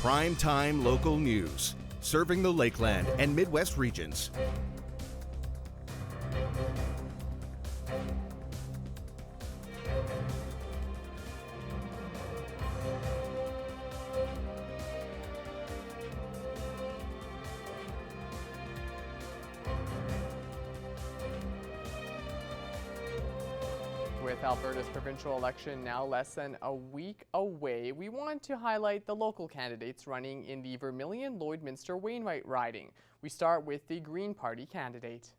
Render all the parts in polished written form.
Prime-time local news, serving the Lakeland and Midwest regions. With Alberta's provincial election now less than a week away, we want to highlight the local candidates running in the Vermilion-Lloydminster Wainwright riding. We start with the Green Party candidate.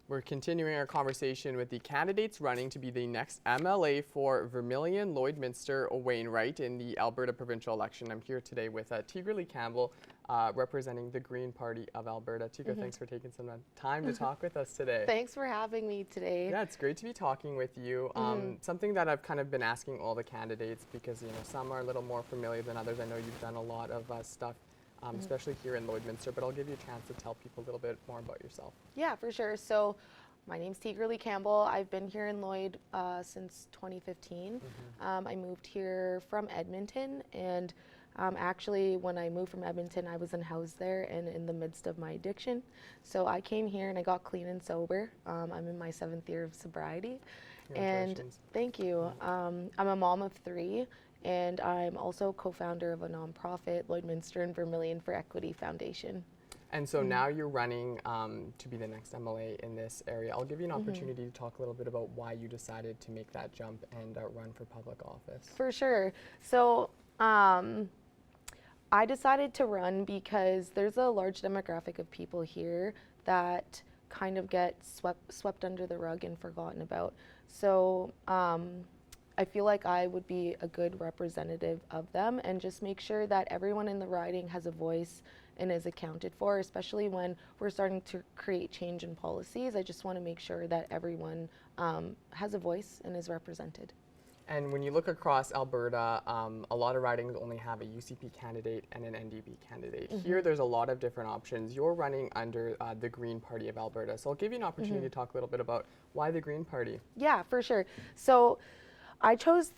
We're continuing our conversation with the candidates running to be the next MLA for Vermilion-Lloydminster Wainwright in the Alberta provincial election. I'm here today with Tiggerly Campbell, representing the Green Party of Alberta. Tigger, thanks for taking some time to talk with us today. Thanks for having me today. Yeah, it's great to be talking with you. Something that I've kind of been asking all the candidates, because some are a little more familiar than others. I know you've done a lot of stuff, especially here in Lloydminster, but I'll give you a chance to tell people a little bit more about yourself. Yeah, for sure. So my name's Tiggerly Campbell. I've been here in Lloyd since 2015. I moved here from Edmonton, and actually when I moved from Edmonton, I was unhoused there and in the midst of my addiction. So I came here and I got clean and sober. I'm in my 7th year of sobriety. And thank you. I'm a mom of 3. And I'm also co-founder of a nonprofit, Lloydminster and Vermilion for Equity Foundation. And so now you're running to be the next MLA in this area. I'll give you an opportunity to talk a little bit about why you decided to make that jump and run for public office. For sure. So I decided to run because there's a large demographic of people here that kind of get swept under the rug and forgotten about. So I feel like I would be a good representative of them and just make sure that everyone in the riding has a voice and is accounted for, especially when we're starting to create change in policies. I just want to make sure that everyone has a voice and is represented. And when you look across Alberta, a lot of ridings only have a UCP candidate and an NDP candidate. Here there's a lot of different options. You're running under the Green Party of Alberta. So I'll give you an opportunity to talk a little bit about why the Green Party. Yeah, for sure. So I chose,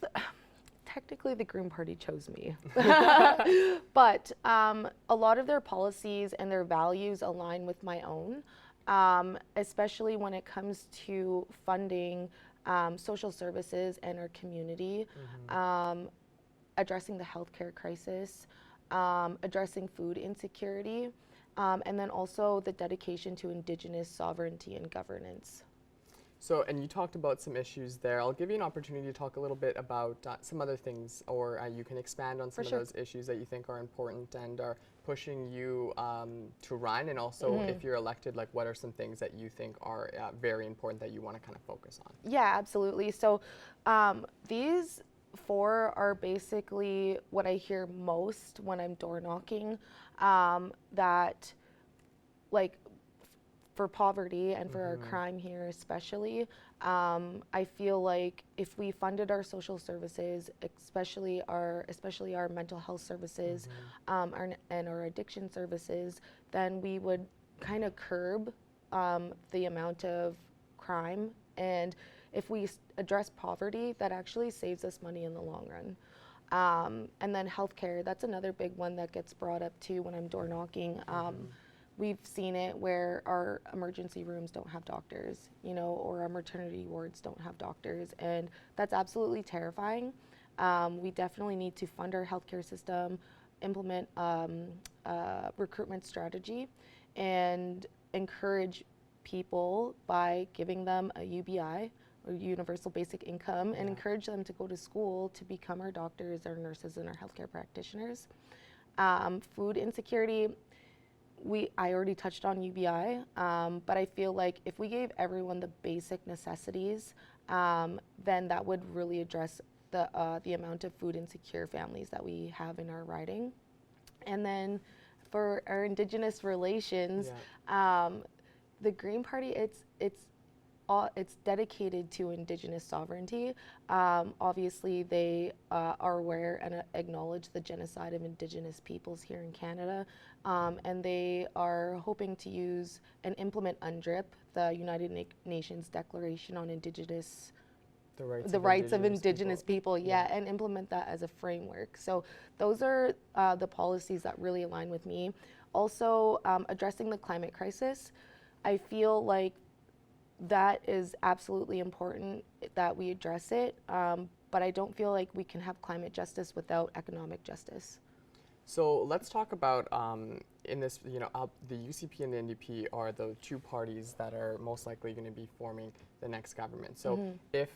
technically the Green Party chose me, but a lot of their policies and their values align with my own, especially when it comes to funding social services in our community, addressing the healthcare crisis, addressing food insecurity, and then also the dedication to Indigenous sovereignty and governance. So, and you talked about some issues there. I'll give you an opportunity to talk a little bit about some other things, or you can expand on some of those issues that you think are important and are pushing you to run. And also, if you're elected, like what are some things that you think are very important that you want to kind of focus on? Yeah, absolutely. So these 4 are basically what I hear most when I'm door knocking, that like for poverty and for our crime here especially, I feel like if we funded our social services, especially our mental health services and our addiction services, then we would kind of curb the amount of crime. And if we address poverty, that actually saves us money in the long run. And then healthcare, that's another big one that gets brought up too when I'm door knocking. We've seen it where our emergency rooms don't have doctors, or our maternity wards don't have doctors, and that's absolutely terrifying. We definitely need to fund our healthcare system, implement a recruitment strategy, and encourage people by giving them a UBI, or universal basic income, and encourage them to go to school to become our doctors, our nurses, and our healthcare practitioners. Food insecurity, I already touched on UBI, but I feel like if we gave everyone the basic necessities, then that would really address the amount of food insecure families that we have in our riding. And then for our Indigenous relations, the Green Party, it's dedicated to Indigenous sovereignty. Obviously, they are aware and acknowledge the genocide of Indigenous peoples here in Canada, and they are hoping to use and implement UNDRIP, the United Nations Declaration on Indigenous the rights of Indigenous people, and implement that as a framework. So those are the policies that really align with me. Also, addressing the climate crisis. I feel like that is absolutely important that we address it, but I don't feel like we can have climate justice without economic justice. So let's talk about in this, the UCP and the NDP are the two parties that are most likely going to be forming the next government. So if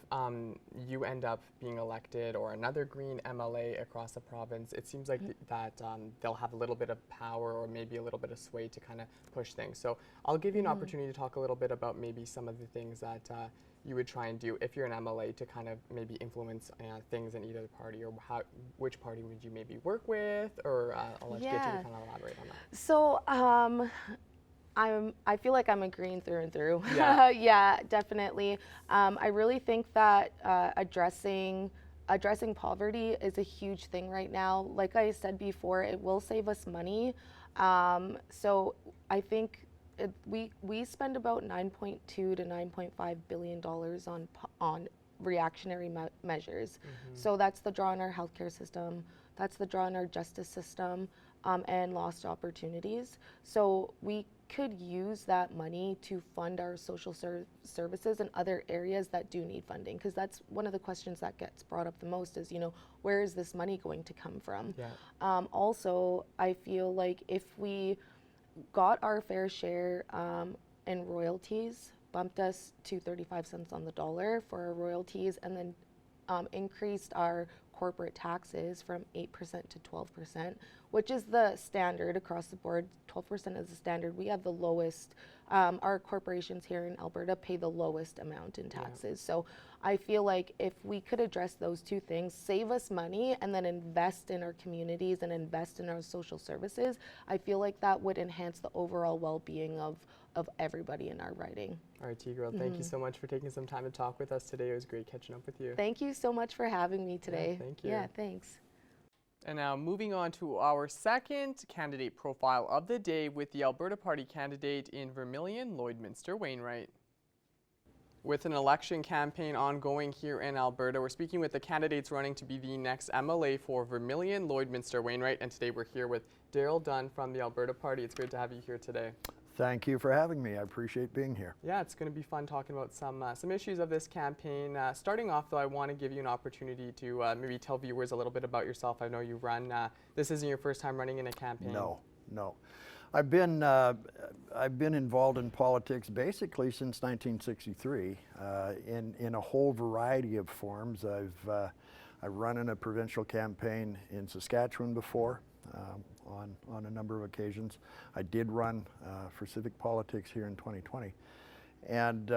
you end up being elected or another Green MLA across the province, it seems like that they'll have a little bit of power or maybe a little bit of sway to kind of push things. So I'll give you an opportunity to talk a little bit about maybe some of the things that you would try and do if you're an MLA to kind of maybe influence things in either party, or which party would you maybe work with, or I'll let you get to kind of elaborate on that. So I feel like I'm a Green through and through. Yeah, yeah, definitely. I really think that addressing poverty is a huge thing right now. Like I said before, it will save us money. So I think we spend about $9.2 to $9.5 billion on reactionary measures. So that's the draw on our healthcare system, that's the draw on our justice system, and lost opportunities. So we could use that money to fund our social services in other areas that do need funding, because that's one of the questions that gets brought up the most is, where is this money going to come from? Yeah. Also, I feel like if we got our fair share in royalties, bumped us to 35 cents on the dollar for our royalties, and then increased our corporate taxes from 8% to 12%, which is the standard across the board. 12% is the standard. We have the lowest, our corporations here in Alberta pay the lowest amount in taxes. Yeah. So I feel like if we could address those two things, save us money, and then invest in our communities and invest in our social services, I feel like that would enhance the overall well-being of everybody in our riding. All right, T-Girl, thank you so much for taking some time to talk with us today. It was great catching up with you. Thank you so much for having me today. Yeah, thank you. Yeah, thanks. And now moving on to our second candidate profile of the day with the Alberta Party candidate in Vermilion, Lloydminster Wainwright. With an election campaign ongoing here in Alberta, we're speaking with the candidates running to be the next MLA for Vermilion, Lloydminster Wainwright, and today we're here with Daryl Dunn from the Alberta Party. It's great to have you here today. Thank you for having me. I appreciate being here. Yeah, it's going to be fun talking about some issues of this campaign. Starting off, though, I want to give you an opportunity to maybe tell viewers a little bit about yourself. I know you run. This isn't your first time running in a campaign. No. I've been involved in politics basically since 1963 in a whole variety of forms. I've run in a provincial campaign in Saskatchewan before. On a number of occasions. I did run for civic politics here in 2020. And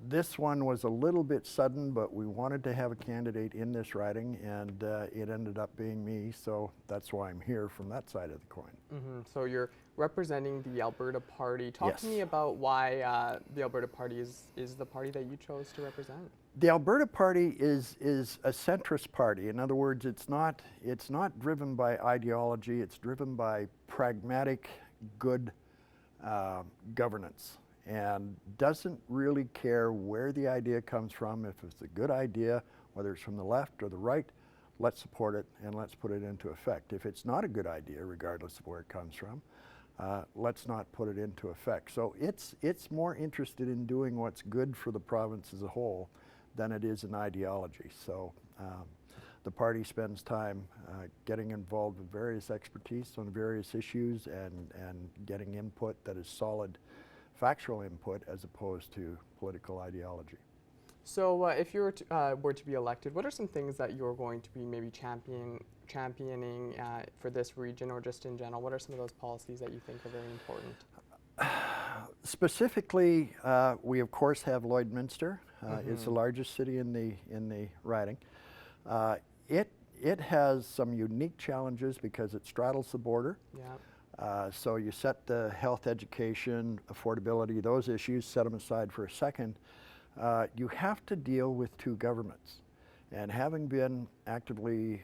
this one was a little bit sudden, but we wanted to have a candidate in this riding, and it ended up being me, so that's why I'm here from that side of the coin. So you're representing the Alberta Party. Talk to me about why the Alberta Party is the party that you chose to represent. The Alberta Party is a centrist party. In other words, it's not driven by ideology. It's driven by pragmatic, good governance, and doesn't really care where the idea comes from. If it's a good idea, whether it's from the left or the right, let's support it and let's put it into effect. If it's not a good idea, regardless of where it comes from, let's not put it into effect. So it's more interested in doing what's good for the province as a whole than it is in ideology. So the party spends time getting involved with various expertise on various issues and getting input that is solid, factual input as opposed to political ideology. So if you were to be elected, what are some things that you're going to be maybe championing for this region or just in general? What are some of those policies that you think are very important? Specifically, we of course have Lloydminster. It's the largest city in the riding. It has some unique challenges because it straddles the border. Yeah. So you set the health, education, affordability, those issues, set them aside for a second. You have to deal with two governments. And having been actively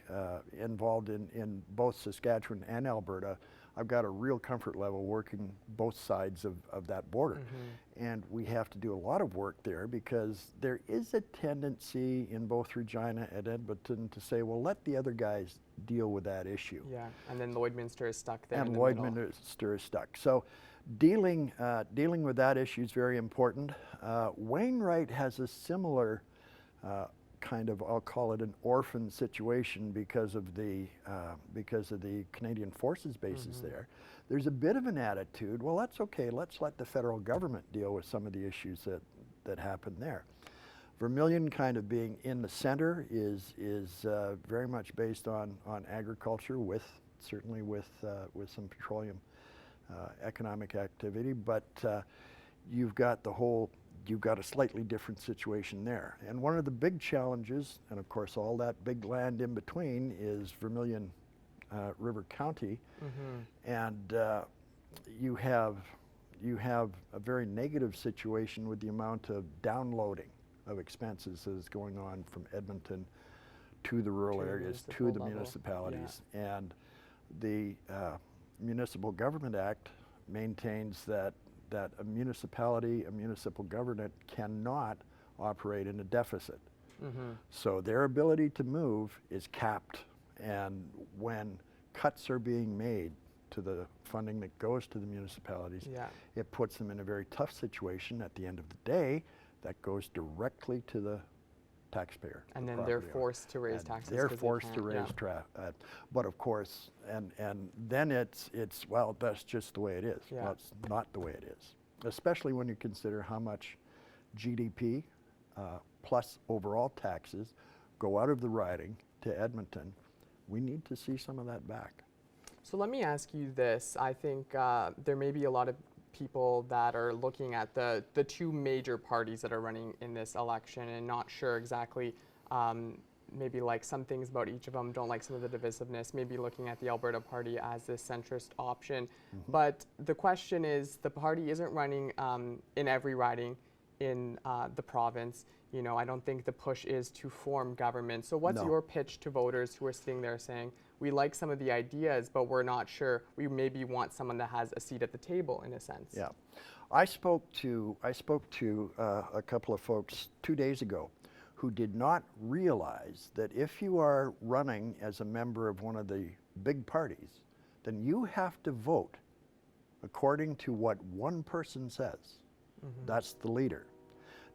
involved in both Saskatchewan and Alberta, I've got a real comfort level working both sides of that border. And we have to do a lot of work there because there is a tendency in both Regina and Edmonton to say, well, let the other guys deal with that issue. Yeah, and then Lloydminster is stuck there. And in the middle. Lloydminster is stuck. So dealing with that issue is very important. Wainwright has a similar kind of, I'll call it an orphan situation because of the Canadian Forces bases there. There's a bit of an attitude, well, that's okay, let's let the federal government deal with some of the issues that happen there. Vermilion kind of being in the center is very much based on agriculture, certainly with some petroleum economic activity, but you've got a slightly different situation there. And one of the big challenges, and of course all that big land in between, is Vermilion River County, and you have a very negative situation with the amount of downloading of expenses that is going on from Edmonton to the rural areas, to the municipalities. And the Municipal Government Act maintains that a municipal government cannot operate in a deficit. So their ability to move is capped, and when cuts are being made to the funding that goes to the municipalities, it puts them in a very tough situation. At the end of the day, that goes directly to the taxpayer. And then they're forced to raise taxes. They're forced to raise but of course, and then it's well, that's just the way it is. Well, it's not the way it is, especially when you consider how much GDP plus overall taxes go out of the riding to Edmonton. We need to see some of that back. So let me ask you this. I think there may be a lot of people that are looking at the two major parties that are running in this election and not sure exactly, maybe like some things about each of them, don't like some of the divisiveness, maybe looking at the Alberta Party as this centrist option. But the question is, the party isn't running in every riding in the province. You know, I don't think the push is to form government. So what's your pitch to voters who are sitting there saying, we like some of the ideas, but we're not sure, we maybe want someone that has a seat at the table in a sense? Yeah, I spoke to a couple of folks 2 days ago who did not realize that if you are running as a member of one of the big parties, then you have to vote according to what one person says. That's the leader.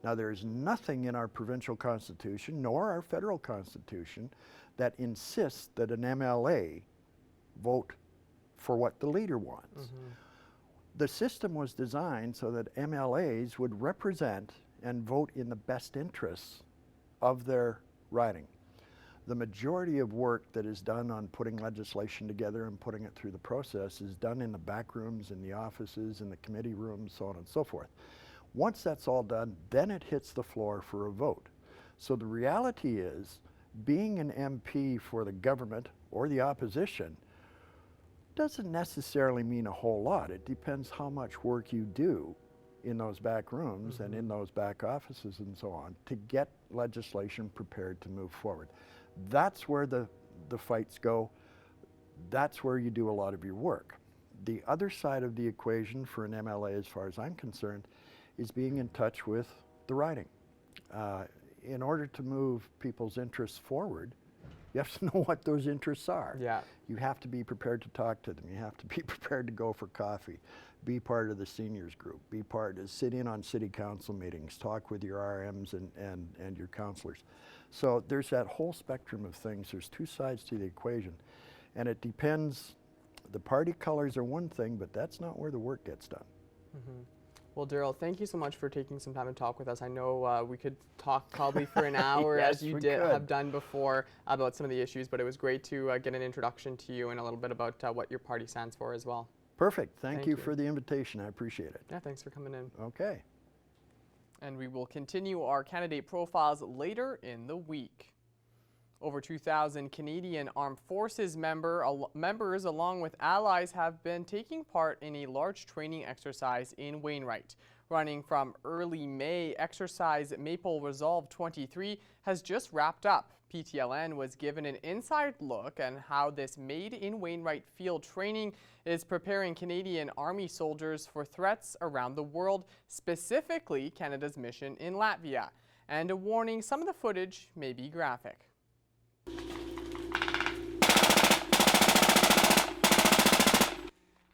Now, there's nothing in our provincial constitution nor our federal constitution that insists that an MLA vote for what the leader wants. The system was designed so that MLAs would represent and vote in the best interests of their riding. The majority of work that is done on putting legislation together and putting it through the process is done in the back rooms, in the offices, in the committee rooms, so on and so forth. Once that's all done, then it hits the floor for a vote. So the reality is, being an MP for the government or the opposition doesn't necessarily mean a whole lot. It depends how much work you do in those back rooms and in those back offices and so on to get legislation prepared to move forward. That's where the fights go. That's where you do a lot of your work. The other side of the equation for an MLA, as far as I'm concerned, is being in touch with the riding. In order to move people's interests forward, you have to know what those interests are. You have to be prepared to talk to them. You have to be prepared to go for coffee, be part of the seniors group, sit in on city council meetings, talk with your RMs and your councillors. So there's that whole spectrum of things. There's two sides to the equation. And it depends, the party colors are one thing, but that's not where the work gets done. Well, Daryl, thank you so much for taking some time to talk with us. I know we could talk probably for an hour, as you have done before, about some of the issues, but it was great to get an introduction to you and a little bit about what your party stands for as well. Perfect. Thank you for the invitation. I appreciate it. Yeah, thanks for coming in. Okay. And we will continue our candidate profiles later in the week. Over 2,000 Canadian Armed Forces members, along with allies, have been taking part in a large training exercise in Wainwright. Running from early May, exercise Maple Resolve 23 has just wrapped up. PTLN was given an inside look at how this Made in Wainwright field training is preparing Canadian Army soldiers for threats around the world, specifically Canada's mission in Latvia. And a warning, some of the footage may be graphic.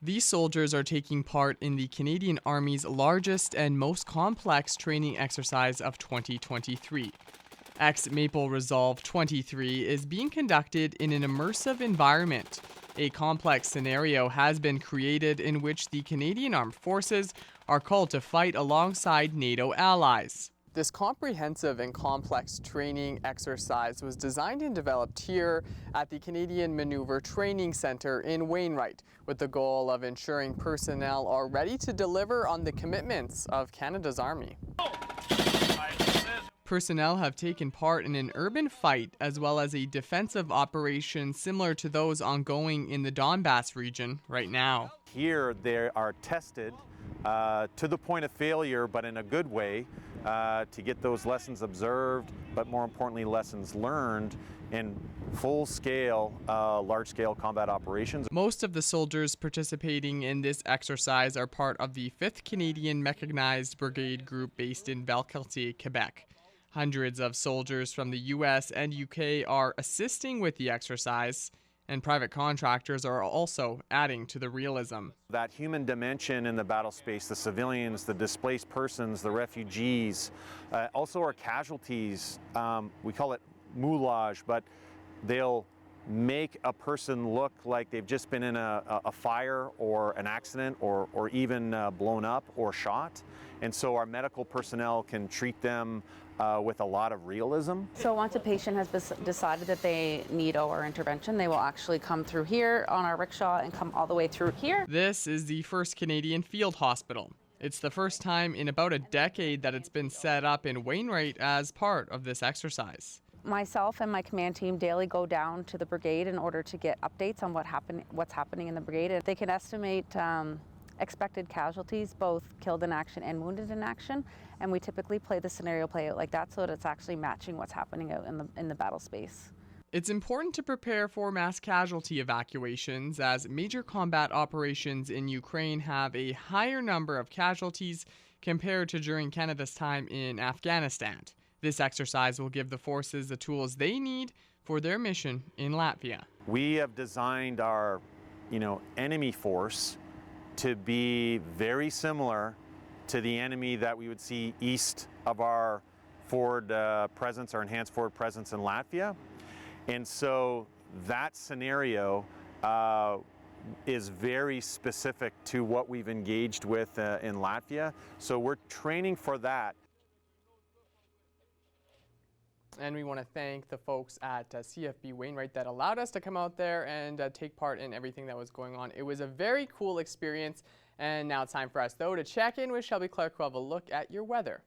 These soldiers are taking part in the Canadian Army's largest and most complex training exercise of 2023. Maple Resolve 23 is being conducted in an immersive environment. A complex scenario has been created in which the Canadian Armed Forces are called to fight alongside NATO allies. This comprehensive and complex training exercise was designed and developed here at the Canadian Maneuver Training Centre in Wainwright, with the goal of ensuring personnel are ready to deliver on the commitments of Canada's Army. Personnel have taken part in an urban fight as well as a defensive operation similar to those ongoing in the Donbass region right now. Here they are tested to the point of failure, but in a good way, to get those lessons observed, but more importantly, lessons learned in full-scale, large-scale combat operations. Most of the soldiers participating in this exercise are part of the 5th Canadian Mechanized Brigade Group based in Valcartier, Quebec. Hundreds of soldiers from the US and UK are assisting with the exercise, and private contractors are also adding to the realism. That human dimension in the battle space, the civilians, the displaced persons, the refugees, also our casualties, we call it moulage, but they'll make a person look like they've just been in a fire or an accident or even blown up or shot. And so our medical personnel can treat them with a lot of realism. So once a patient has decided that they need OR intervention, they will actually come through here on our rickshaw and come all the way through here. This is the first Canadian field hospital. It's the first time in about a decade that it's been set up in Wainwright as part of this exercise. Myself and my command team daily go down to the brigade in order to get updates on what's happening in the brigade. And they can estimate expected casualties, both killed in action and wounded in action, and we typically play the scenario play out like that so that it's actually matching what's happening out in the battle space. It's important to prepare for mass casualty evacuations, as major combat operations in Ukraine have a higher number of casualties compared to during Canada's time in Afghanistan. This exercise will give the forces the tools they need for their mission in Latvia. We have designed our, enemy force to be very similar to the enemy that we would see east of our forward presence, our enhanced forward presence in Latvia. And so that scenario is very specific to what we've engaged with in Latvia. So we're training for that. And we want to thank the folks at CFB Wainwright that allowed us to come out there and take part in everything that was going on. It was a very cool experience. And now it's time for us, though, to check in with Shelby Clark, who will have a look at your weather.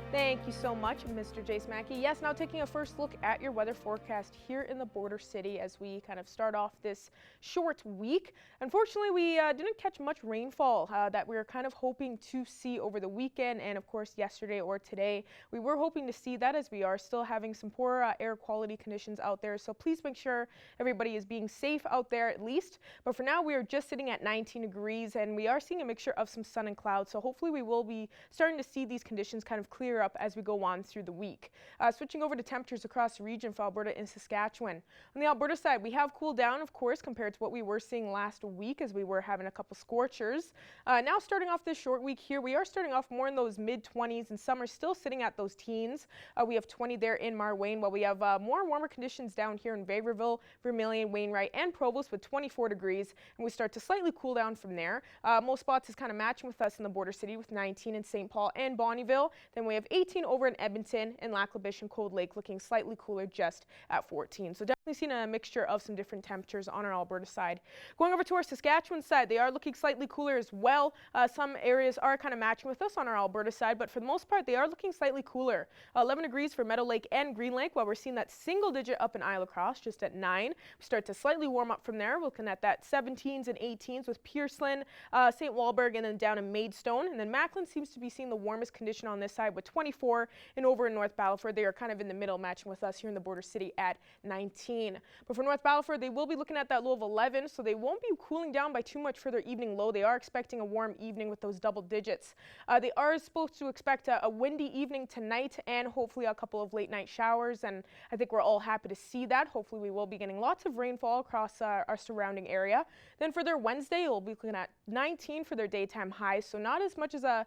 Thank you so much, Mr. Jace Mackey. Yes, now taking a first look at your weather forecast here in the border city as we kind of start off this short week. Unfortunately, we didn't catch much rainfall that we were kind of hoping to see over the weekend and, of course, yesterday or today. We were hoping to see that, as we are still having some poor air quality conditions out there. So please make sure everybody is being safe out there at least. But for now, we are just sitting at 19 degrees and we are seeing a mixture of some sun and clouds. So hopefully we will be starting to see these conditions kind of clear up as we go on through the week. Switching over to temperatures across the region for Alberta and Saskatchewan. On the Alberta side, we have cooled down, of course, compared to what we were seeing last week as we were having a couple scorchers. Now starting off this short week here, we are starting off more in those mid-20s, and some are still sitting at those teens. We have 20 there in Marwayne, while we have more warmer conditions down here in Vegreville, Vermilion, Wainwright, and Provost with 24 degrees, and we start to slightly cool down from there. Most spots is kind of matching with us in the border city with 19 in St. Paul and Bonnyville. Then we have 18 18 over in Edmonton, and Lac-La-Biche and Cold Lake looking slightly cooler, just at 14. So definitely seeing a mixture of some different temperatures on our Alberta side. Going over to our Saskatchewan side, they are looking slightly cooler as well. Some areas are kind of matching with us on our Alberta side, but for the most part, they are looking slightly cooler. 11 degrees for Meadow Lake and Green Lake, while we're seeing that single digit up in Isle of Cross, just at 9. We start to slightly warm up from there. We're looking at that 17s and 18s with Pearslin, St. Walburg, and then down in Maidstone. And then Macklin seems to be seeing the warmest condition on this side with 24, and over in North Battleford, they are kind of in the middle, matching with us here in the border city at 19. But for North Battleford, they will be looking at that low of 11, so they won't be cooling down by too much for their evening low. They are expecting a warm evening with those double digits. They are supposed to expect a windy evening tonight and hopefully a couple of late night showers, and I think we're all happy to see that. Hopefully we will be getting lots of rainfall across our surrounding area. Then for their Wednesday, we'll be looking at 19 for their daytime highs, so not as much as a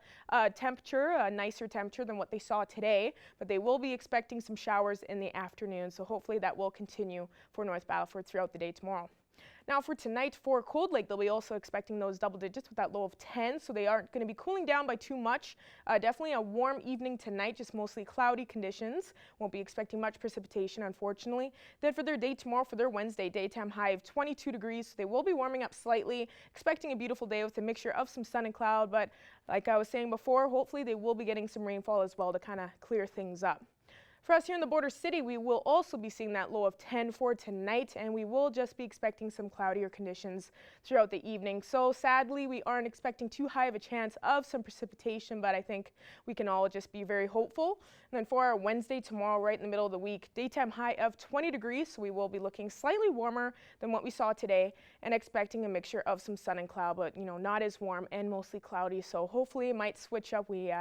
temperature, a nicer temperature than what they saw today, but they will be expecting some showers in the afternoon, so hopefully that will continue for North Battleford throughout the day tomorrow. Now for tonight for Cold Lake, they'll be also expecting those double digits with that low of 10, so they aren't going to be cooling down by too much. Definitely a warm evening tonight, just mostly cloudy conditions. Won't be expecting much precipitation, unfortunately. Then for their day tomorrow, for their Wednesday, daytime high of 22 degrees, so they will be warming up slightly, expecting a beautiful day with a mixture of some sun and cloud, but like I was saying before, hopefully they will be getting some rainfall as well to kind of clear things up. For us here in the border city, we will also be seeing that low of 10 for tonight, and we will just be expecting some cloudier conditions throughout the evening. So sadly, we aren't expecting too high of a chance of some precipitation, but I think we can all just be very hopeful. And then for our Wednesday tomorrow, right in the middle of the week, daytime high of 20 degrees, so we will be looking slightly warmer than what we saw today and expecting a mixture of some sun and cloud, but not as warm and mostly cloudy. So hopefully it might switch up. We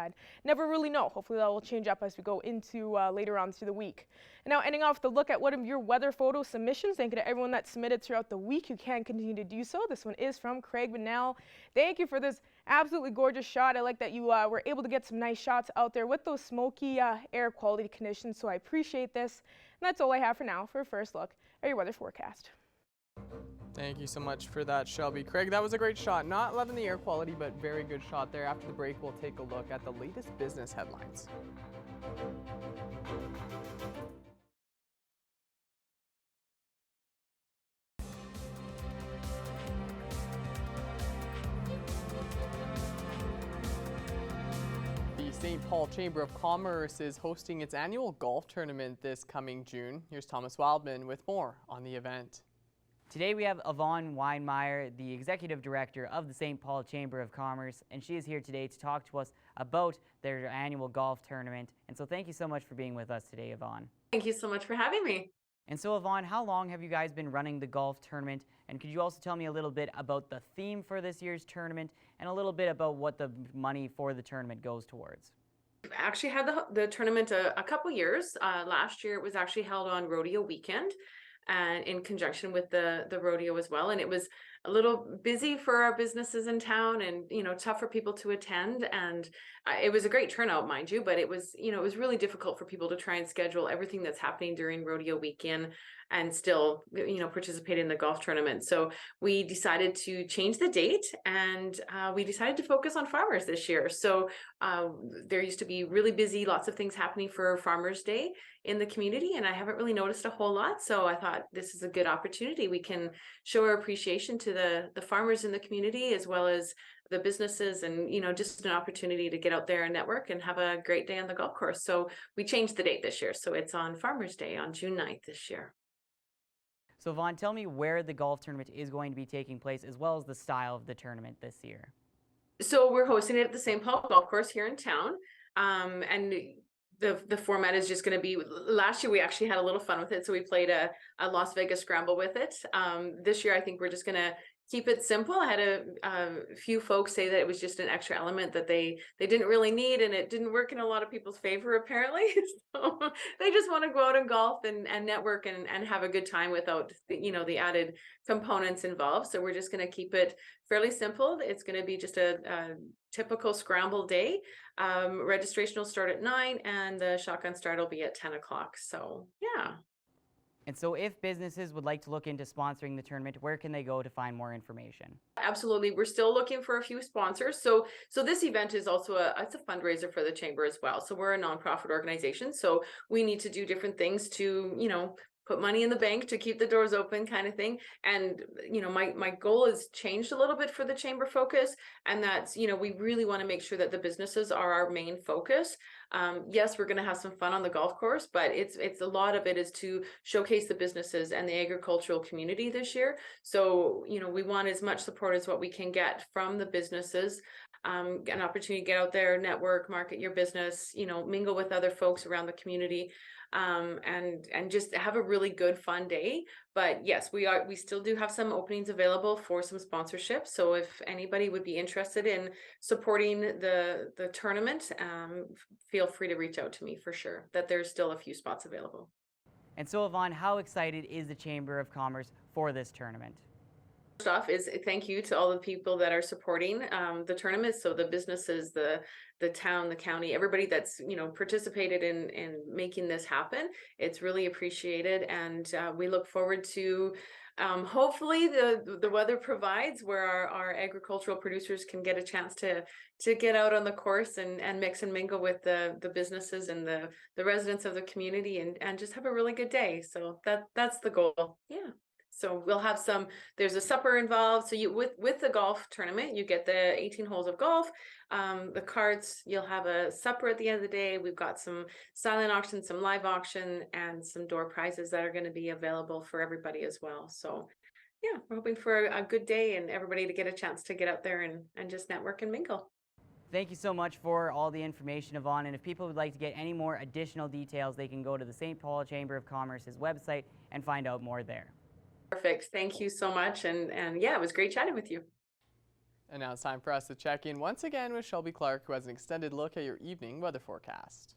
never really know. Hopefully that will change up as we go into later on through the week. And now ending off the look at one of your weather photo submissions. Thank you to everyone that submitted throughout the week. You can continue to do so. This one is from Craig Bonnell. Thank you for this absolutely gorgeous shot. I like that you were able to get some nice shots out there with those smoky air quality conditions, so I appreciate this. And that's all I have for now for a first look at your weather forecast. Thank you so much for that, Shelby. Craig, that was a great shot. Not loving the air quality, but very good shot there. After the break, we'll take a look at the latest business headlines. The St. Paul Chamber of Commerce is hosting its annual golf tournament this coming June. Here's Thomas Wildman with more on the event. Today we have Yvonne Weinmeier, the Executive Director of the St. Paul Chamber of Commerce, and she is here today to talk to us about their annual golf tournament. And so thank you so much for being with us today, Yvonne. Thank you so much for having me. And so Yvonne, how long have you guys been running the golf tournament? And could you also tell me a little bit about the theme for this year's tournament and a little bit about what the money for the tournament goes towards? We've actually had the tournament a couple years. Last year it was actually held on rodeo weekend, and in conjunction with the rodeo as well. And it was a little busy for our businesses in town, and tough for people to attend. And it was a great turnout, mind you, but it was it was really difficult for people to try and schedule everything that's happening during rodeo weekend and still participate in the golf tournament. So we decided to change the date, and we decided to focus on farmers this year. So there used to be really busy, lots of things happening for Farmers Day in the community, and I haven't really noticed a whole lot. So I thought this is a good opportunity. We can show our appreciation to the farmers in the community, as well as the businesses, and just an opportunity to get out there and network and have a great day on the golf course. So we changed the date this year. So it's on Farmers Day on June 9th this year. So Yvonne, tell me where the golf tournament is going to be taking place, as well as the style of the tournament this year. So we're hosting it at the St. Paul Golf Course here in town. And the format is just going to be, last year we actually had a little fun with it. So we played a Las Vegas scramble with it. This year I think we're just going to keep it simple. I had a few folks say that it was just an extra element that they didn't really need, and it didn't work in a lot of people's favor apparently. So they just want to go out and golf and network and have a good time without the added components involved. So we're just going to keep it fairly simple. It's going to be just a typical scramble day. Registration will start at 9, and the shotgun start will be at 10 o'clock. So yeah. And so if businesses would like to look into sponsoring the tournament, where can they go to find more information? Absolutely. We're still looking for a few sponsors. So this event is also it's a fundraiser for the chamber as well. So we're a nonprofit organization. So we need to do different things to, put money in the bank to keep the doors open kind of thing. And, my goal has changed a little bit for the chamber focus. And that's, we really want to make sure that the businesses are our main focus. Yes, we're going to have some fun on the golf course, but it's a lot of it is to showcase the businesses and the agricultural community this year. So, we want as much support as what we can get from the businesses. An opportunity to get out there, network, market your business, mingle with other folks around the community, and just have a really good fun day. But yes, we still do have some openings available for some sponsorships. So if anybody would be interested in supporting the tournament, feel free to reach out to me for sure, that there's still a few spots available. And so Yvonne, how excited is the Chamber of Commerce for this tournament? First off is thank you to all the people that are supporting the tournament. So the businesses, the town, the county, everybody that's participated in making this happen. It's really appreciated, and we look forward to hopefully the weather provides where our agricultural producers can get a chance to get out on the course and mix and mingle with the businesses and the residents of the community and just have a really good day. So that's the goal. Yeah. So we'll have there's a supper involved. So with the golf tournament, you get the 18 holes of golf, the carts, you'll have a supper at the end of the day. We've got some silent auction, some live auction, and some door prizes that are going to be available for everybody as well. So yeah, we're hoping for a good day and everybody to get a chance to get out there and just network and mingle. Thank you so much for all the information, Yvonne. And if people would like to get any more additional details, they can go to the St. Paul Chamber of Commerce's website and find out more there. Perfect. Thank you so much. And yeah, it was great chatting with you. And now it's time for us to check in once again with Shelby Clark, who has an extended look at your evening weather forecast.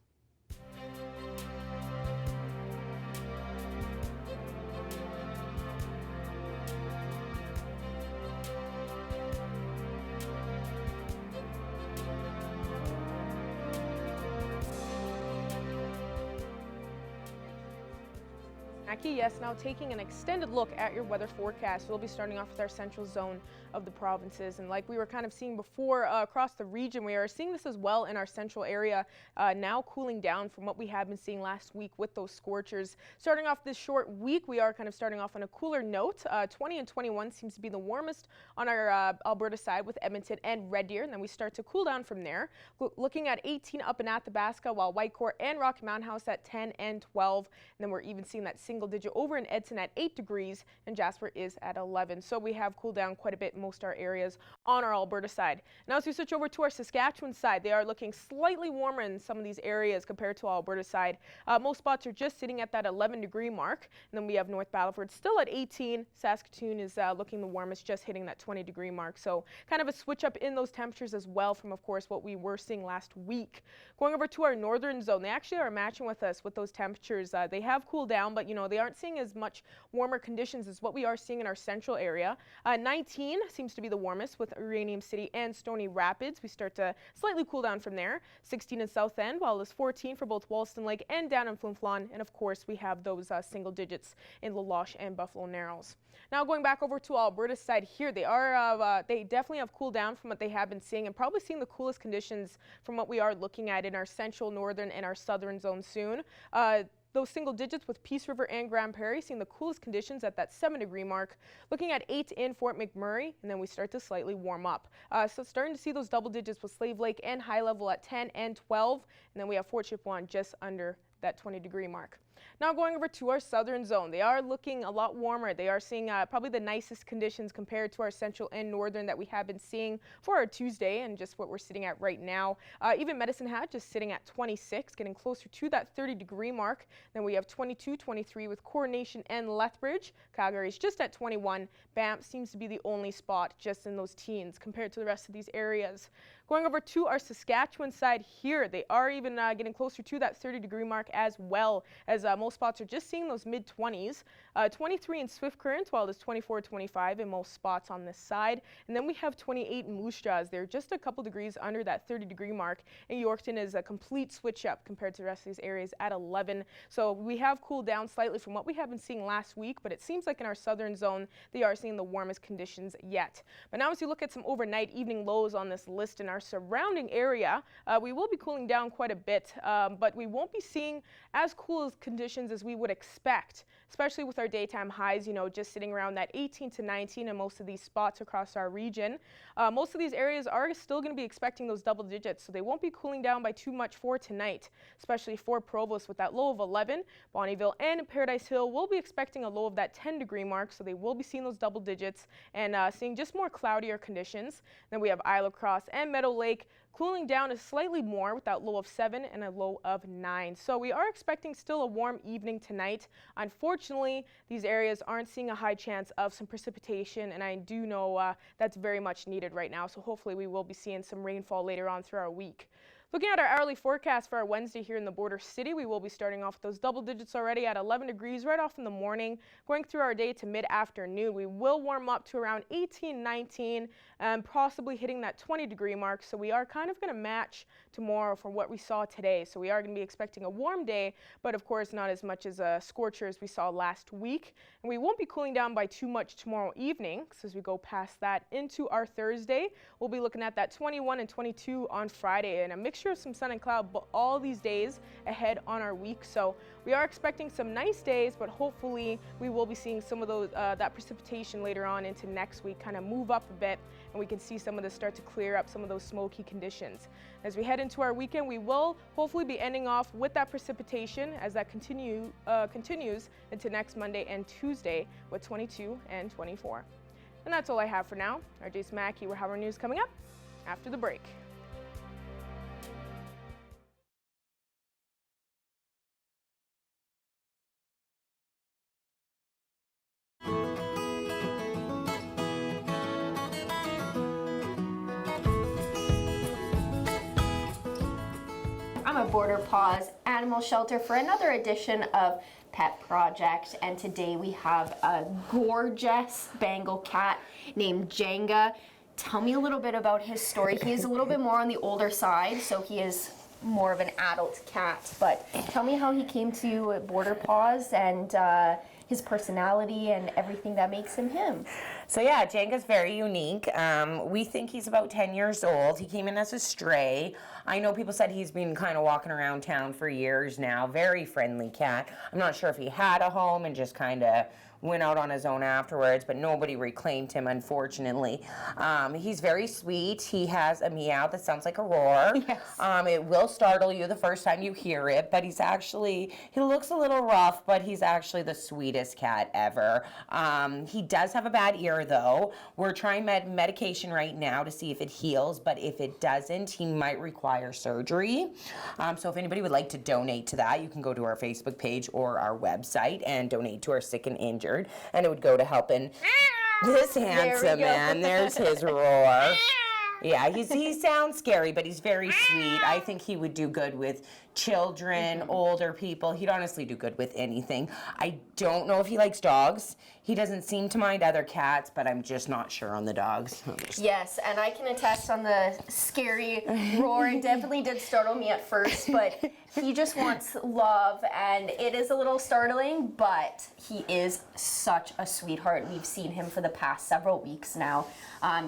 Yes, now taking an extended look at your weather forecast, we'll be starting off with our central zone of the provinces. And like we were kind of seeing before across the region, we are seeing this as well in our central area, now cooling down from what we have been seeing last week with those scorchers. Starting off this short week, we are kind of starting off on a cooler note. 20 and 21 seems to be the warmest on our Alberta side with Edmonton and Red Deer, and then we start to cool down from there. Looking at 18 up in Athabasca, while Whitecourt and Rocky Mountain House at 10 and 12, and then we're even seeing that single-digit over in Edson at 8 degrees, and Jasper is at 11. So we have cooled down quite a bit in most our areas on our Alberta side. Now as we switch over to our Saskatchewan side, they are looking slightly warmer in some of these areas compared to our Alberta side. Most spots are just sitting at that 11-degree mark, and then we have North Battleford still at 18. Saskatoon is looking the warmest, just hitting that 20-degree mark. So kind of a switch up in those temperatures as well from, of course, what we were seeing last week. Going over to our northern zone, they actually are matching with us with those temperatures. They have cooled down, but they aren't seeing as much warmer conditions as what we are seeing in our central area. 19 seems to be the warmest with Uranium City and Stony Rapids. We start to slightly cool down from there. 16 in South End, while it's 14 for both Wollaston Lake and down in Flin Flon. And of course, we have those single digits in La Loche and Buffalo Narrows. Now going back over to Alberta's side here, they definitely have cooled down from what they have been seeing, and probably seeing the coolest conditions from what we are looking at in our central, northern, and our southern zone soon. Those single digits with Peace River and Grand Prairie seeing the coolest conditions at that 7-degree mark. Looking at 8 in Fort McMurray, and then we start to slightly warm up. So starting to see those double digits with Slave Lake and High Level at 10 and 12, and then we have Fort Chipewyan just under that 20-degree mark. Now going over to our southern zone, they are looking a lot warmer. They are seeing probably the nicest conditions compared to our central and northern that we have been seeing for our Tuesday and just what we're sitting at right now. Even Medicine Hat just sitting at 26, getting closer to that 30-degree mark. Then we have 22, 23 with Coronation and Lethbridge. Calgary's just at 21. Banff seems to be the only spot just in those teens compared to the rest of these areas. Going over to our Saskatchewan side here, they are even getting closer to that 30-degree mark as well, as as most spots are just seeing those mid-20s. 23 in Swift Current, while it's 24, 25 in most spots on this side. And then we have 28 in Moose Jaws. They're just a couple degrees under that 30-degree mark. And Yorkton is a complete switch up compared to the rest of these areas at 11. So we have cooled down slightly from what we have been seeing last week, but it seems like in our southern zone, they are seeing the warmest conditions yet. But now as you look at some overnight evening lows on this list in our surrounding area, we will be cooling down quite a bit, but we won't be seeing as cool as conditions as we would expect, especially with our daytime highs, you know, just sitting around that 18 to 19 in most of these spots across our region. Most of these areas are still going to be expecting those double digits, so they won't be cooling down by too much for tonight, especially for Provost with that low of 11. Bonnyville and Paradise Hill will be expecting a low of that 10-degree mark, so they will be seeing those double digits and seeing just more cloudier conditions. Then we have Isle Cross and Meadow Lake cooling down to slightly more with that low of 7 and a low of 9. So we are expecting still a warm evening tonight. Unfortunately, these areas aren't seeing a high chance of some precipitation, and I do know that's very much needed right now. So hopefully we will be seeing some rainfall later on through our week. Looking at our hourly forecast for our Wednesday here in the border city, we will be starting off with those double digits already at 11 degrees right off in the morning. Going through our day to mid-afternoon, we will warm up to around 18, 19, and possibly hitting that 20-degree mark. So we are kind of going to match tomorrow from what we saw today. So we are going to be expecting a warm day, but of course not as much as a scorcher as we saw last week. And we won't be cooling down by too much tomorrow evening. So as we go past that into our Thursday, we'll be looking at that 21 and 22 on Friday, and a mixture of some sun and cloud but all these days ahead on our week. So we are expecting some nice days, but hopefully we will be seeing some of those that precipitation later on into next week kind of move up a bit, and we can see some of this start to clear up some of those smoky conditions. As we head into our weekend, we will hopefully be ending off with that precipitation as that continues into next Monday and Tuesday with 22 and 24. And that's all I have for now. I'm Jace Mackey. We'll have our news coming up after the break. I'm a Border Paws animal shelter for another edition of Pet Project, and today we have a gorgeous Bengal cat named Jenga. Tell me a little bit about his story. He is a little bit more on the older side, so he is more of an adult cat, but tell me how he came to Border Paws and his personality and everything that makes him him. So yeah, Jenga's very unique. We think he's about 10 years old. He came in as a stray. I know people said he's been kind of walking around town for years now. Very friendly cat. I'm not sure if he had a home and just kind of went out on his own afterwards, but nobody reclaimed him, unfortunately. He's very sweet. He has a meow that sounds like a roar. Yes. It will startle you the first time you hear it, but he looks a little rough, but he's actually the sweetest cat ever. He does have a bad ear, though. We're trying medication right now to see if it heals, but if it doesn't, he might require surgery. So if anybody would like to donate to that, you can go to our Facebook page or our website and donate to our sick and injured. And it would go to helping this handsome man. There's his roar. Yeah, he sounds scary, but he's very sweet. I think he would do good with children, older people. He'd honestly do good with anything. I don't know if he likes dogs. He doesn't seem to mind other cats, but I'm just not sure on the dogs. Yes, and I can attest on the scary roar. It definitely did startle me at first, but he just wants love, and it is a little startling, but he is such a sweetheart. We've seen him for the past several weeks now,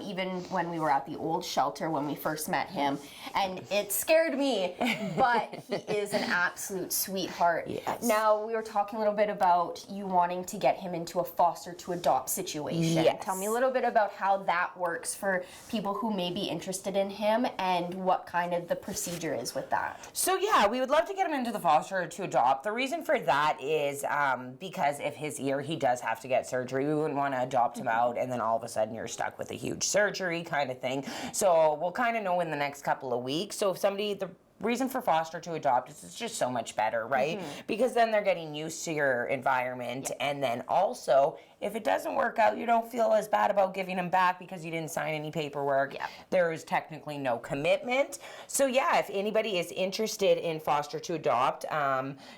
even when we were at the old shelter when we first met him, and it scared me, but he is an absolute sweetheart. Yes. Now, we were talking a little bit about you wanting to get him into a foster to adopt situation. Yes. Tell me a little bit about how that works for people who may be interested in him and what kind of the procedure is with that. So yeah, we would love to get him into the foster to adopt. The reason for that is because if his ear, he does have to get surgery. We wouldn't want to adopt him out and then all of a sudden you're stuck with a huge surgery kind of thing. So we'll kind of know in the next couple of weeks. So if the reason for foster to adopt is it's just so much better, right? Because then they're getting used to your environment, and then also If it doesn't work out, you don't feel as bad about giving them back because you didn't sign any paperwork. There is technically no commitment. So yeah, if anybody is interested in foster to adopt,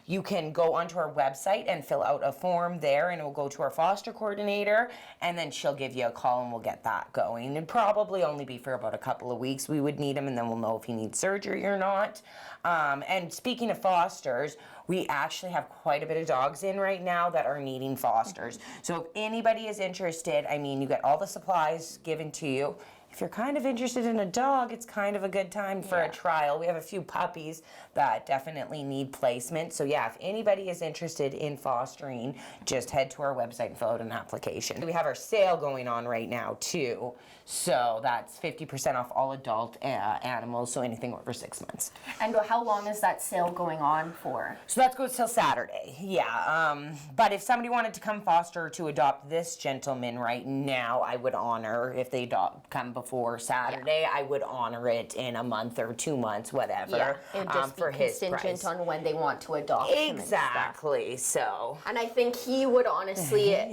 you can go onto our website and fill out a form there, and it will go to our foster coordinator, and then she'll give you a call and we'll get that going. It'd probably only be for about a couple of weeks we would need him, and then we'll know if he needs surgery or not. And speaking of fosters, we actually have quite a bit of dogs in right now that are needing fosters. So if anybody is interested, I mean, you get all the supplies given to you. If you're kind of interested in a dog, it's kind of a good time for a trial. We have a few puppies that definitely need placement. So yeah, if anybody is interested in fostering, just head to our website and fill out an application. We have our sale going on right now too. So that's 50% off all adult animals, so anything over 6 months. And how long is that sale going on for? So that goes till Saturday, but if somebody wanted to come foster to adopt this gentleman right now, I would honor, if they come before Saturday, I would honor it in a month or 2 months, whatever. Yeah, it would just for be his contingent price. on when they want to adopt him. Exactly, so. And I think he would honestly,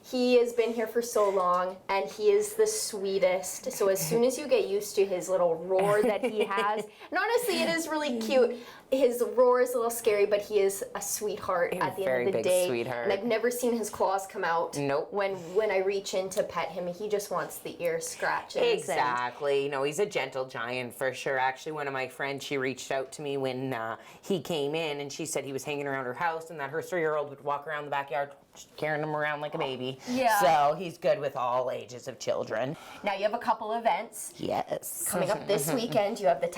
he has been here for so long, and he is the sweetest. So as soon as you get used to his little roar that he has, and honestly, it is really cute. His roar is a little scary, but he is a sweetheart at the end of the day. Sweetheart. And I've never seen his claws come out. Nope. When I reach in to pet him, he just wants the ear scratches. Exactly. No, he's a gentle giant for sure. Actually, one of my friends, she reached out to me when he came in, and she said he was hanging around her house and that her 3-year-old would walk around the backyard carrying him around like a baby. Yeah. So he's good with all ages of children. Now you have a couple events. Yes. Coming up this weekend, you have the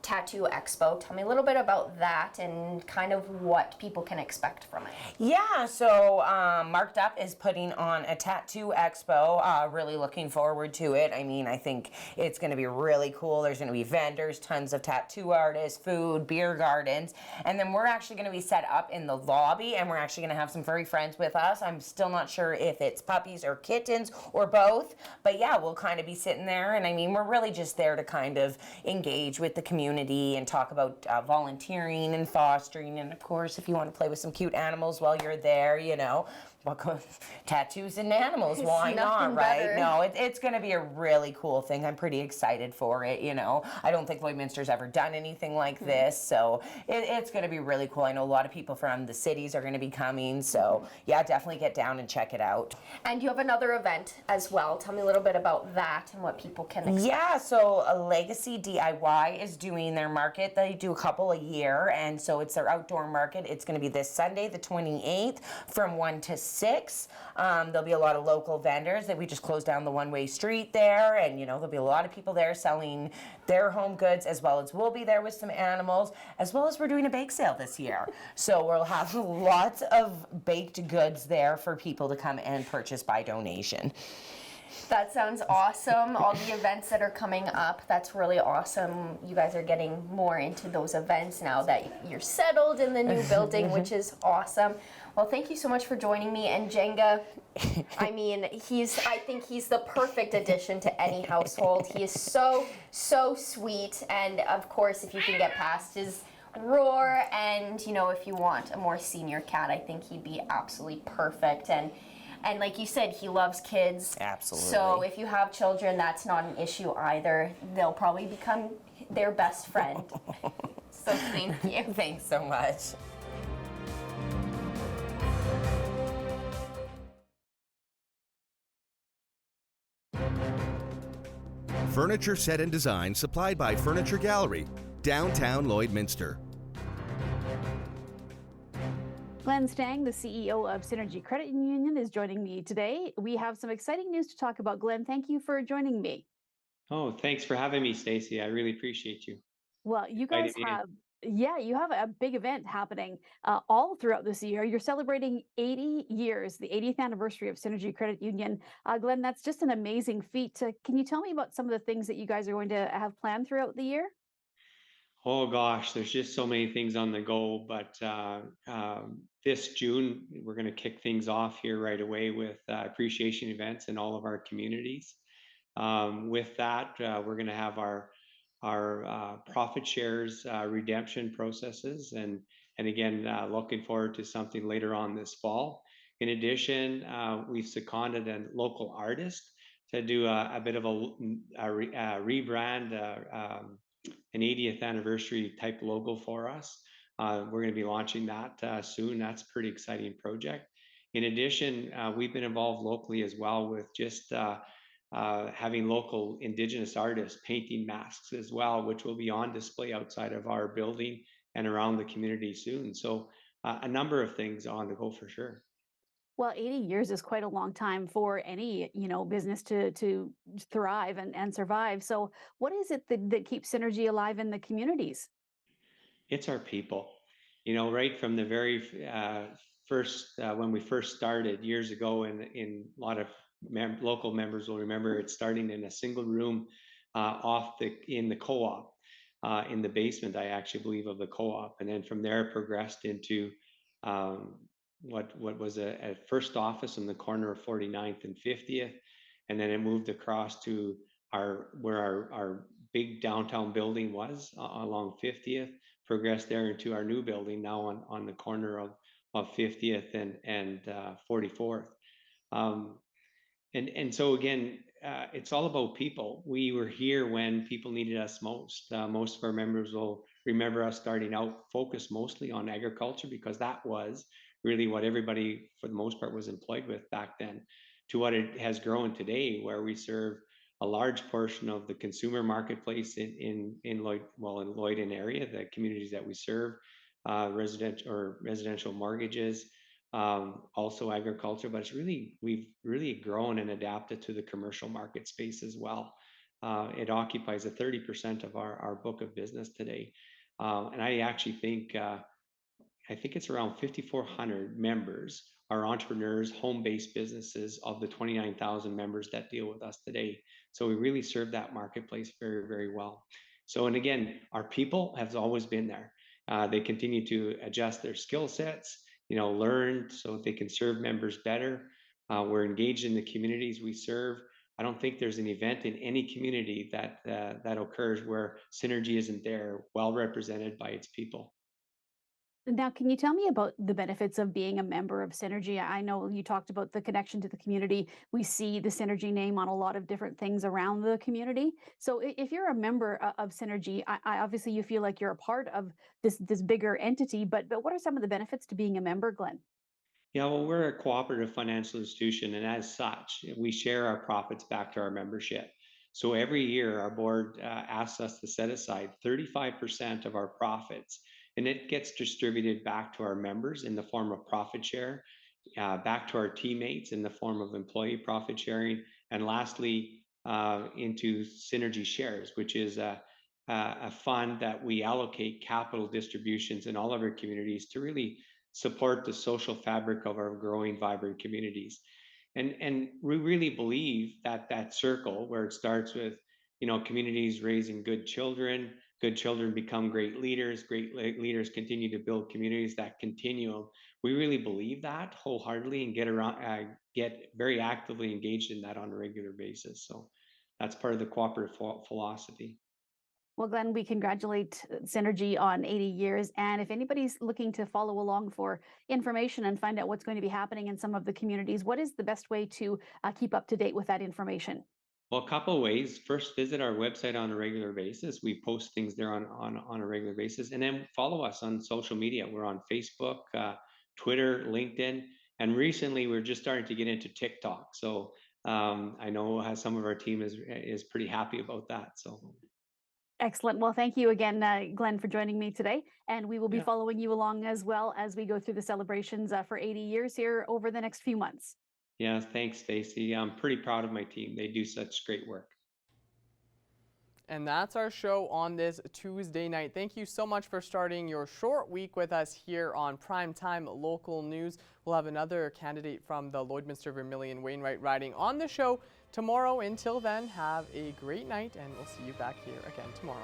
Tattoo Expo. Tell me a little bit about that and kind of what people can expect from it. Yeah, so Marked Up is putting on a Tattoo Expo. Really looking forward to it. I mean, I think it's going to be really cool. There's going to be vendors, tons of tattoo artists, food, beer gardens, and then we're actually going to be set up in the lobby, and we're actually going to have some furry friends with us. I'm still not sure if it's puppies or kittens or both, but yeah, we'll kind of be sitting there, and I mean, we're really just there to kind of engage with the community and talk about volunteering and fostering, and of course, if you want to play with some cute animals while you're there, you know, tattoos and animals, why not, right? Better. No, it's going to be a really cool thing. I'm pretty excited for it, you know. I don't think Lloydminster's ever done anything like this, so it's going to be really cool. I know a lot of people from the cities are going to be coming, so yeah, definitely get down and check it out. And you have another event as well. Tell me a little bit about that and what people can expect. Yeah, so a Legacy DIY is doing their market. They do a couple a year, and so it's their outdoor market. It's going to be this Sunday, the 28th, from 1 to 6. There'll be a lot of local vendors that we just closed down the one-way street there, and you know, there'll be a lot of people there selling their home goods, as well as we'll be there with some animals, as well as we're doing a bake sale this year. So we'll have lots of baked goods there for people to come and purchase by donation. That sounds awesome. All the events that are coming up, that's really awesome. You guys are getting more into those events now that you're settled in the new building, which is awesome. Well, thank you so much for joining me. And Jenga, I mean, I think he's the perfect addition to any household. He is so, so sweet. And of course, if you can get past his roar and, you know, if you want a more senior cat, I think he'd be absolutely perfect. And like you said, he loves kids. Absolutely. So if you have children, that's not an issue either. They'll probably become their best friend. So thank you. Thanks so much. Furniture set and design supplied by Furniture Gallery, downtown Lloydminster. Glenn Stang, the CEO of Synergy Credit Union, is joining me today. We have some exciting news to talk about. Glenn, thank you for joining me. Oh, thanks for having me, Stacey. I really appreciate you. Well, you guys have, you have a big event happening all throughout this year. You're celebrating 80 years, the 80th anniversary of Synergy Credit Union. Glenn, that's just an amazing feat. Can you tell me about some of the things that you guys are going to have planned throughout the year? Oh gosh, there's just so many things on the go, but this June, we're going to kick things off here right away with appreciation events in all of our communities. With that, we're going to have our profit shares redemption processes, and again, looking forward to something later on this fall. In addition, we've seconded a local artist to do a bit of a rebrand, an 80th anniversary type logo for us. We're going to be launching that soon. That's a pretty exciting project. In addition, we've been involved locally as well with just having local Indigenous artists painting masks as well, which will be on display outside of our building and around the community soon. So a number of things on the go for sure. Well, 80 years is quite a long time for any, business to thrive and survive. So what is it that keeps Synergy alive in the communities? It's our people. Right from the very first, when we first started years ago, and in a lot of local members will remember it starting in a single room in the co-op, in the basement, I actually believe, of the co-op. And then from there progressed into what was a first office in the corner of 49th and 50th. And then it moved across to where our big downtown building was along 50th, progressed there into our new building now on the corner of 50th and 44th. And so again, it's all about people. We were here when people needed us most. Most of our members will remember us starting out focused mostly on agriculture, because that was really what everybody, for the most part, was employed with back then, to what it has grown today, where we serve a large portion of the consumer marketplace in Lloydton area, the communities that we serve, residential mortgages, also agriculture, but we've really grown and adapted to the commercial market space as well. It occupies 30% of our book of business today. And I actually think it's around 5,400 members are entrepreneurs, home-based businesses of the 29,000 members that deal with us today. So we really serve that marketplace very, very well. So, and again, our people have always been there. They continue to adjust their skill sets, learn so they can serve members better. We're engaged in the communities we serve. I don't think there's an event in any community that occurs where Synergy isn't there, well represented by its people. Now, can you tell me about the benefits of being a member of Synergy? I know you talked about the connection to the community. We see the Synergy name on a lot of different things around the community. So if you're a member of Synergy, I obviously you feel like you're a part of this bigger entity, but what are some of the benefits to being a member, Glenn? Yeah, well, we're a cooperative financial institution, and as such, we share our profits back to our membership. So every year, our board asks us to set aside 35% of our profits, and it gets distributed back to our members in the form of profit share, back to our teammates in the form of employee profit sharing, and lastly, into Synergy Shares, which is a fund that we allocate capital distributions in all of our communities to really support the social fabric of our growing, vibrant communities. And we really believe that circle where it starts with, communities raising good children become great leaders continue to build communities that continue. We really believe that wholeheartedly and get very actively engaged in that on a regular basis. So that's part of the cooperative philosophy. Well, Glenn, we congratulate Synergy on 80 years. And if anybody's looking to follow along for information and find out what's going to be happening in some of the communities, what is the best way to keep up to date with that information? Well, a couple of ways. First, visit our website on a regular basis. We post things there on a regular basis. And then follow us on social media. We're on Facebook, Twitter, LinkedIn. And recently, we're just starting to get into TikTok. So I know how some of our team is pretty happy about that. So. Excellent. Well, thank you again, Glenn, for joining me today. And we will be following you along as well as we go through the celebrations for 80 years here over the next few months. Yeah, thanks, Stacey. I'm pretty proud of my team. They do such great work. And that's our show on this Tuesday night. Thank you so much for starting your short week with us here on Primetime Local News. We'll have another candidate from the Lloydminster Vermilion Wainwright riding on the show tomorrow. Until then, have a great night, and we'll see you back here again tomorrow.